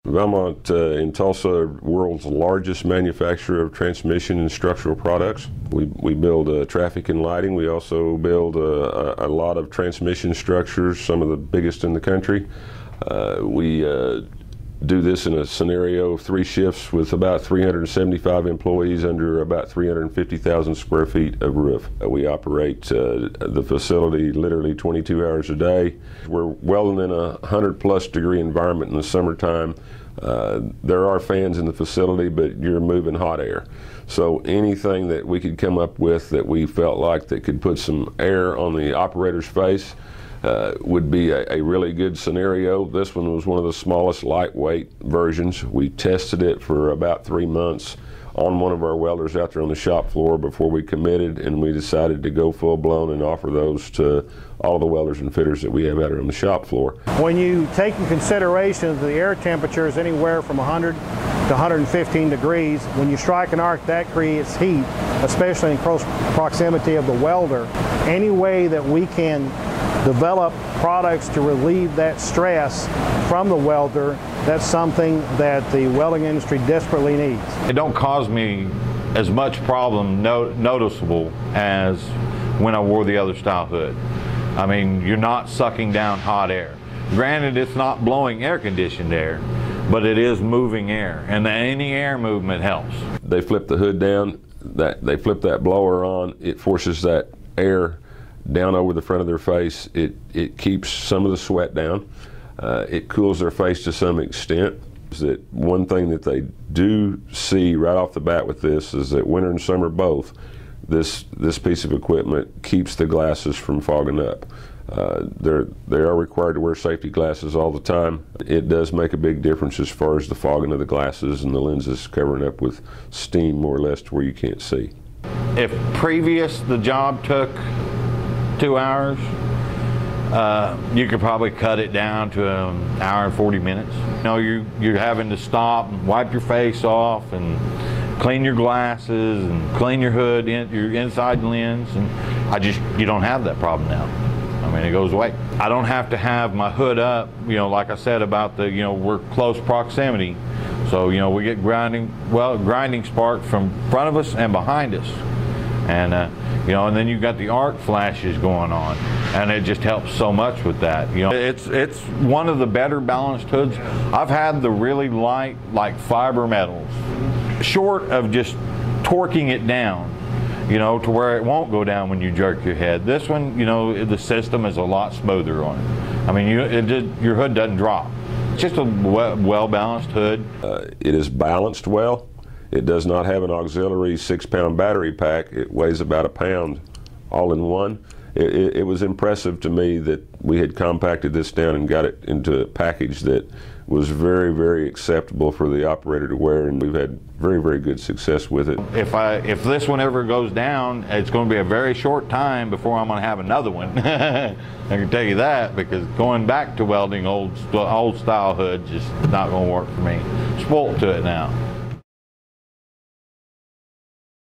Valmont in Tulsa, world's largest manufacturer of transmission and structural products. We build traffic and lighting. We also build a lot of transmission structures, some of the biggest in the country. We do this in a scenario of 3 shifts with about 375 employees under about 350,000 square feet of roof. We operate the facility literally 22 hours a day. We're welding in a 100+ degree environment in the summertime. There are fans in the facility, but you're moving hot air. So anything that we could come up with that we felt like that could put some air on the operator's face would be a really good scenario. This one was one of the smallest lightweight versions. We tested it for about 3 months on one of our welders out there on the shop floor before we committed, and we decided to go full blown and offer those to all the welders and fitters that we have out there on the shop floor. When you take in consideration that the air temperature is anywhere from 100 to 115 degrees, when you strike an arc, that creates heat, especially in close proximity of the welder. Any way that we can develop products to relieve that stress from the welder, that's something that the welding industry desperately needs. It don't cause me as much problem noticeable as when I wore the other style hood. I mean, you're not sucking down hot air. Granted, it's not blowing air-conditioned air, but it is moving air, and any air movement helps. They flip the hood down, they flip that blower on, it forces that air down over the front of their face. It keeps some of the sweat down. It cools their face to some extent. That one thing that they do see right off the bat with this is that winter and summer both, this piece of equipment keeps the glasses from fogging up. They are required to wear safety glasses all the time. It does make a big difference as far as the fogging of the glasses and the lenses covering up with steam more or less to where you can't see. If previous the job took 2 hours, you could probably cut it down to an hour and 40 minutes. You know, you're having to stop and wipe your face off and clean your glasses and clean your hood, your inside lens, and you don't have that problem now. I mean, it goes away. I don't have to have my hood up, you know, like I said about the, you know, we're close proximity. So, you know, we get grinding sparks from front of us and behind us. And, you know, and then you've got the arc flashes going on, and it just helps so much with that. You know, it's one of the better balanced hoods. I've had the really light, like fiber metals, short of just torquing it down, you know, to where it won't go down when you jerk your head. This one, you know, the system is a lot smoother on it. I mean, your hood doesn't drop. It's just a well-balanced hood. It is balanced well. It does not have an auxiliary 6-pound battery pack. It weighs about a pound all in one. It was impressive to me that we had compacted this down and got it into a package that was very, very acceptable for the operator to wear, and we've had very, very good success with it. If this one ever goes down, it's going to be a very short time before I'm going to have another one. I can tell you that, because going back to welding old style hoods is not going to work for me. Spoiled to it now.